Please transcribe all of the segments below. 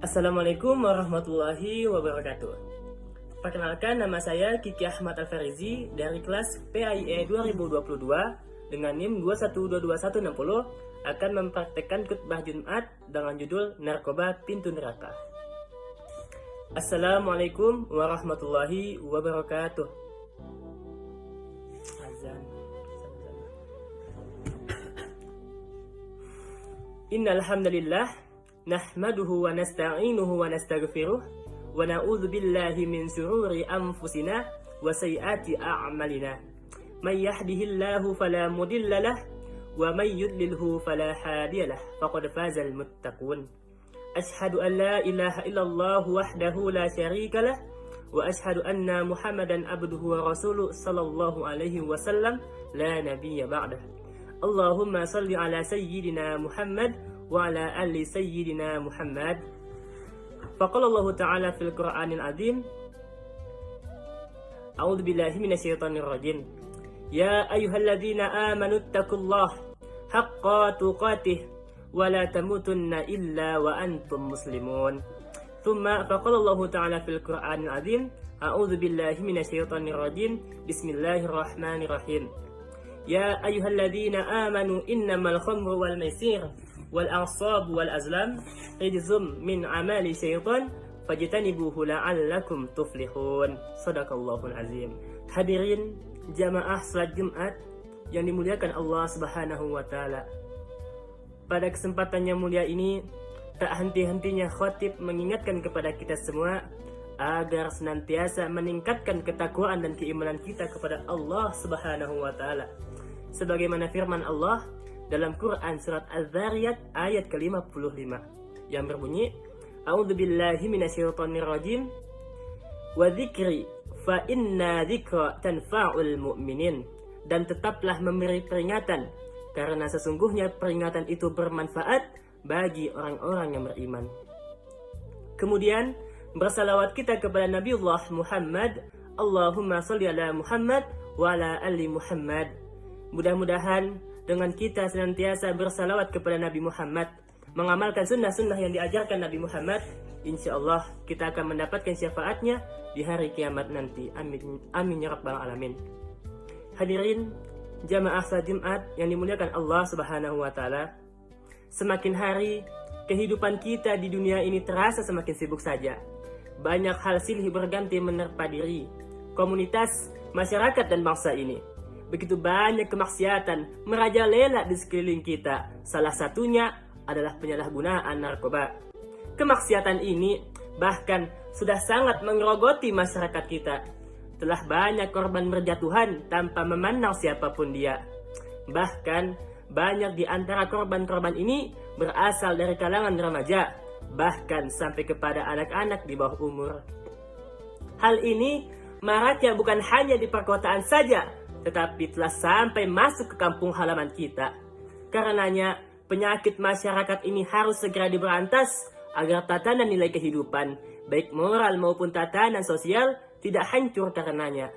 Assalamualaikum warahmatullahi wabarakatuh. Perkenalkan, nama saya Kiki Ahmad Al-Farizi dari kelas PAIE 2022 dengan NIM 2122160 akan mempraktekkan khutbah Jumat dengan judul Narkoba Pintu Neraka. Assalamualaikum warahmatullahi wabarakatuh. Azan. Innal hamdalillah nahmaduhu wa nasta'inuhu wa nastaghfiruh wa na'udzu billahi min shururi anfusina wa sayyiati a'malina. May yahdihillahu fala mudilla lahu wa may yudlilhu fala hadiya lahu. Faqad fazal muttaqun. Ashhadu an la ilaha illallah wahdahu la syarika lah wa ashhadu anna Muhammadan abduhu wa rasuluh sallallahu alaihi wasallam la nabiyya ba'dah. Allahumma salli ala sayyidina Muhammad wa ala ali sayyidina Muhammad. Faqala Allah Ta'ala fil Qur'anil Azim, A'udzu billahi minasyaitonir rajim. Ya ayyuhalladzina amanu taqullaha haqqa tuqatih wa la tamutunna illa wa antum muslimun. Thumma faqala Allah Ta'ala fil Qur'anil Azim, A'udzu billahi minasyaitonir rajim. Bismillahirrahmanirrahim. Ya ayyuhalladzina amanu innamal khamru wal maisir wal ansab wal azlam rijzum min amali syaitan fajtanibuhu la'allakum tuflihun. Shadaqallahul azim. Hadirin jamaah salat Jumat yang dimuliakan Allah Subhanahu wa taala. Pada kesempatan yang mulia ini, tak henti-hentinya khatib mengingatkan kepada kita semua agar senantiasa meningkatkan ketakwaan dan keimanan kita kepada Allah Subhanahu wa taala. Sebagaimana firman Allah dalam Quran surat Az-Zariyat ayat ke-55 yang berbunyi, A'udzu billahi minasyaitonir rajim wa dzikri fa inna dzikra tanfa'ul mu'minin. Dan tetaplah memberi peringatan karena sesungguhnya peringatan itu bermanfaat bagi orang-orang yang beriman. Kemudian bersalawat kita kepada Nabiullah Muhammad, Allahumma sholli ala Muhammad wa ala ali Muhammad. Mudah-mudahan dengan kita senantiasa bersalawat kepada Nabi Muhammad, mengamalkan sunnah-sunnah yang diajarkan Nabi Muhammad, insya Allah kita akan mendapatkan syafaatnya di hari kiamat nanti. Amin, amin ya rabbal alamin. Hadirin jamaah salat Jumat yang dimuliakan Allah Subhanahu wa taala, semakin hari kehidupan kita di dunia ini terasa semakin sibuk saja. Banyak hal silih berganti menerpa diri komunitas, masyarakat dan bangsa ini. Begitu banyak kemaksiatan merajalela di sekeliling kita. Salah satunya adalah penyalahgunaan narkoba. Kemaksiatan ini bahkan sudah sangat mengerogoti masyarakat kita. Telah banyak korban berjatuhan tanpa memandang siapapun dia. Bahkan banyak di antara korban-korban ini berasal dari kalangan remaja, bahkan sampai kepada anak-anak di bawah umur. Hal ini maraknya bukan hanya di perkotaan saja, tetapi telah sampai masuk ke kampung halaman kita. Karenanya, penyakit masyarakat ini harus segera diberantas agar tatanan nilai kehidupan, baik moral maupun tatanan sosial, tidak hancur karenanya.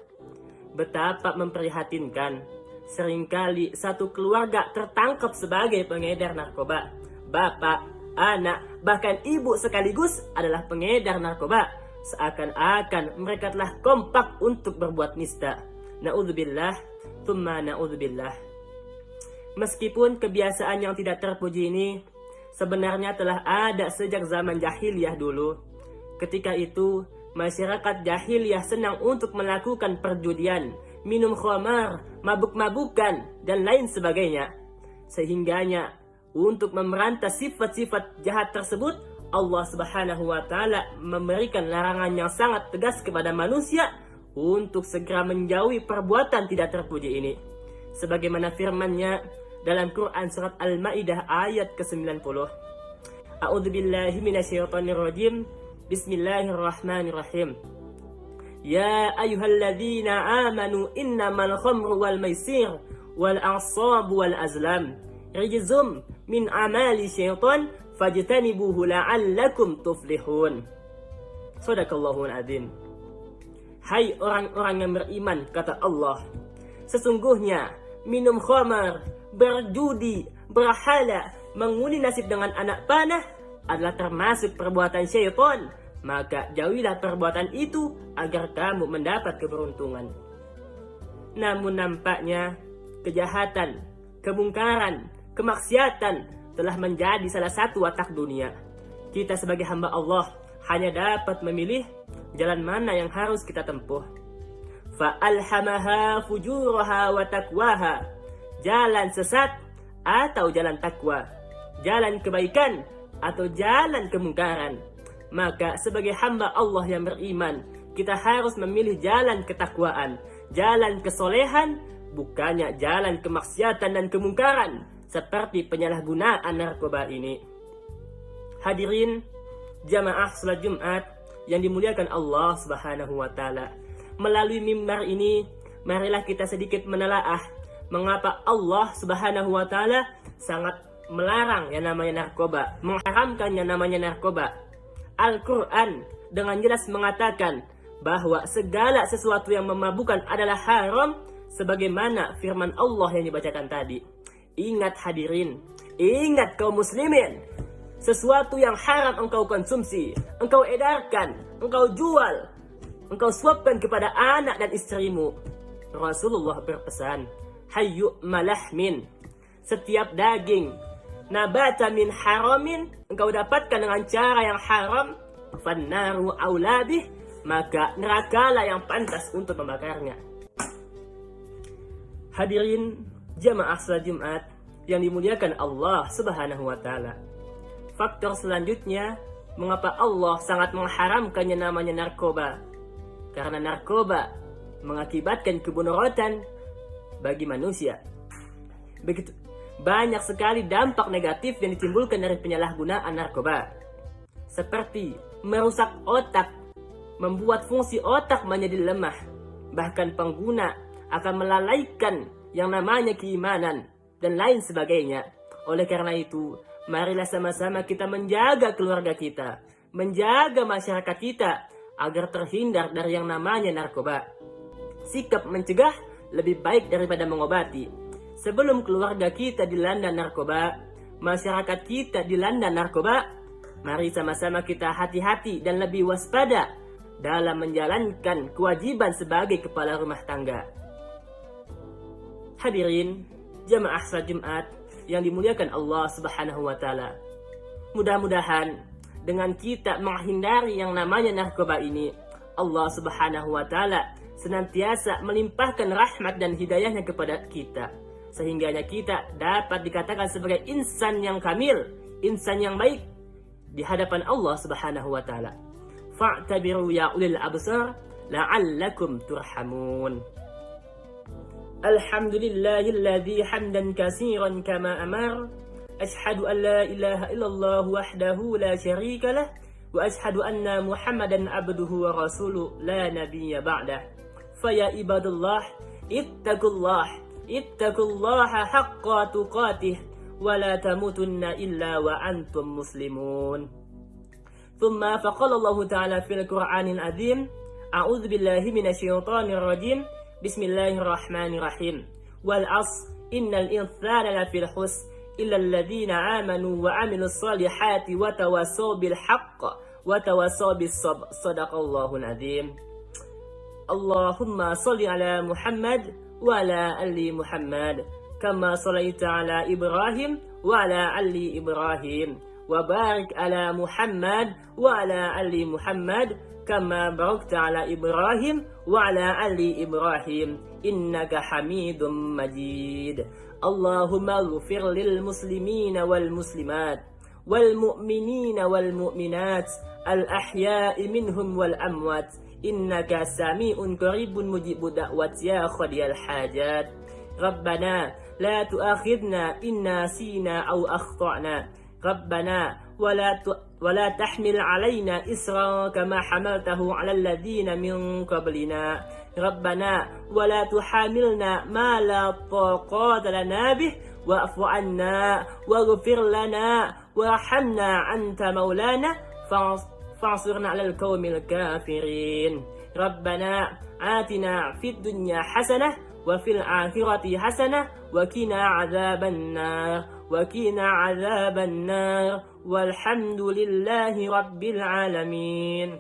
Betapa memprihatinkan, seringkali satu keluarga tertangkap sebagai pengedar narkoba. Bapak, anak, bahkan ibu sekaligus adalah pengedar narkoba. Seakan-akan mereka telah kompak untuk berbuat nista. Na'udzubillah, thumma na'udzubillah. Meskipun kebiasaan yang tidak terpuji ini sebenarnya telah ada sejak zaman jahiliyah dulu. Ketika itu, masyarakat jahiliyah senang untuk melakukan perjudian, minum khamar, mabuk-mabukan, dan lain sebagainya. Sehingganya, untuk memerantas sifat-sifat jahat tersebut, Allah Subhanahu wa taala memberikan larangan yang sangat tegas kepada manusia untuk segera menjauhi perbuatan tidak terpuji ini. Sebagaimana firman-Nya dalam Quran surat Al-Maidah ayat ke-90. A'udzu billahi minasyaitonir rajim. Bismillahirrahmanirrahim. Ya ayyuhalladzina amanu innamal khamru wal maisir wal ansab wal azlam rijzum min amali syaitan fajtanibuhu la'allakum tuflihun. Shadaqallahul azim. Hai orang-orang yang beriman, kata Allah, sesungguhnya minum khamar, berjudi, berhala, mengundi nasib dengan anak panah adalah termasuk perbuatan syaitan, maka jauhilah perbuatan itu agar kamu mendapat keberuntungan. Namun nampaknya kejahatan, kemungkaran, kemaksiatan telah menjadi salah satu watak dunia. Kita sebagai hamba Allah hanya dapat memilih jalan mana yang harus kita tempuh. Fa'alhamaha fujuraha wa taqwaha. Jalan sesat atau jalan takwa, jalan kebaikan atau jalan kemungkaran. Maka sebagai hamba Allah yang beriman, kita harus memilih jalan ketakwaan, jalan kesolehan, bukannya jalan kemaksiatan dan kemungkaran seperti penyalahgunaan narkoba ini. Hadirin jamaah salat Jumat yang dimuliakan Allah Subhanahu wa taala. Melalui mimbar ini, marilah kita sedikit menelaah mengapa Allah Subhanahu wa taala sangat melarang yang namanya narkoba, mengharamkan yang namanya narkoba. Al-Quran dengan jelas mengatakan bahwa segala sesuatu yang memabukkan adalah haram, sebagaimana firman Allah yang dibacakan tadi. Ingat hadirin, ingat kaum muslimin, sesuatu yang haram engkau konsumsi, engkau edarkan, engkau jual, engkau suapkan kepada anak dan istrimu. Rasulullah berpesan, hayyu malahmin, setiap daging nabata min haramin, engkau dapatkan dengan cara yang haram, fannaru aulabih, maka nerakalah yang pantas untuk membakarnya. Hadirin jamaah salat Jumat yang dimuliakan Allah Subhanahu wa taala. Faktor selanjutnya mengapa Allah sangat mengharamkan yang namanya narkoba. Karena narkoba mengakibatkan kemudaratan bagi manusia. Begitu banyak sekali dampak negatif yang ditimbulkan dari penyalahgunaan narkoba. Seperti merusak otak, membuat fungsi otak menjadi lemah. Bahkan pengguna akan melalaikan yang namanya keimanan dan lain sebagainya. Oleh karena itu, marilah sama-sama kita menjaga keluarga kita, menjaga masyarakat kita agar terhindar dari yang namanya narkoba. Sikap mencegah lebih baik daripada mengobati. Sebelum keluarga kita dilanda narkoba, masyarakat kita dilanda narkoba, mari sama-sama kita hati-hati dan lebih waspada dalam menjalankan kewajiban sebagai kepala rumah tangga. Hadirin jamaah salat Jumat yang dimuliakan Allah Subhanahu wa taala. Mudah-mudahan dengan kita menghindari yang namanya narkoba ini, Allah Subhanahu wa taala senantiasa melimpahkan rahmat dan hidayahnya kepada kita, sehingganya kita dapat dikatakan sebagai insan yang kamil, insan yang baik di hadapan Allah Subhanahu wa taala. Fa'tabiru ya ulil absar la'allakum turhamun. Alhamdulillahilladzi hamdan katsiran kama amar. Ashhadu an la ilaha illallah wahdahu la syarika lah wa ashhadu anna Muhammadan abduhu wa rasuluh la nabiyya ba'dah. Faya ibadallah ittaqullaha haqqa tuqatih wa la tamutunna illa wa antum muslimun. Thumma faqala Allah ta'ala fil Qur'anil azim, a'udzu billahi minasyaitonir rajim, bismillahirrahmanirrahim. Wal 'asr innal insana lafil khusr illa alladhina amanu wa 'amilus solihati wa tawassaw bil haqq wa tawassaw bis sabr. Shadaqallahul azim. Allahumma shalli ala Muhammad wa ala ali Muhammad kama shallaita ala Ibrahim wa ala ali Ibrahim wa barik ala Muhammad wa ala ali Muhammad kama barakta ala Ibrahim wa ala ali Ibrahim innaka Hamidum Majid. Allahumma ighfir lil muslimina wal muslimat wal mu'minina wal mu'minat al ahya'i minhum wal amwat innaka sami'un qaribun mujibud da'wat ya qadiyal hajat. Rabbana la tu'akhidna in nasina aw akhtana. Rabbana wala tahmil alaina isra kama hamaltahu ala alladhina min qablina. Rabbana wala tuhamilna ma la taqata lana bih wa'fu 'anna waghfir lana warhamna anta maulana فانصرنا على القوم الكافرين. ربنا آتنا في الدنيا حسنة وفي الآخرة حسنة وقنا عذاب النار والحمد لله رب العالمين.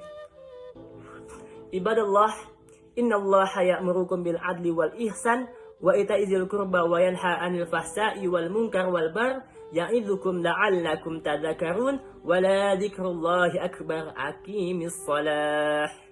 عباد الله، إن الله يأمركم بالعدل والإحسان وإيتاء ذي القربى وينهى عن الفحشاء والمنكر والبغي يعظكم لعلكم تذكرون ولذكر الله أكبر. أقيموا الصلاة.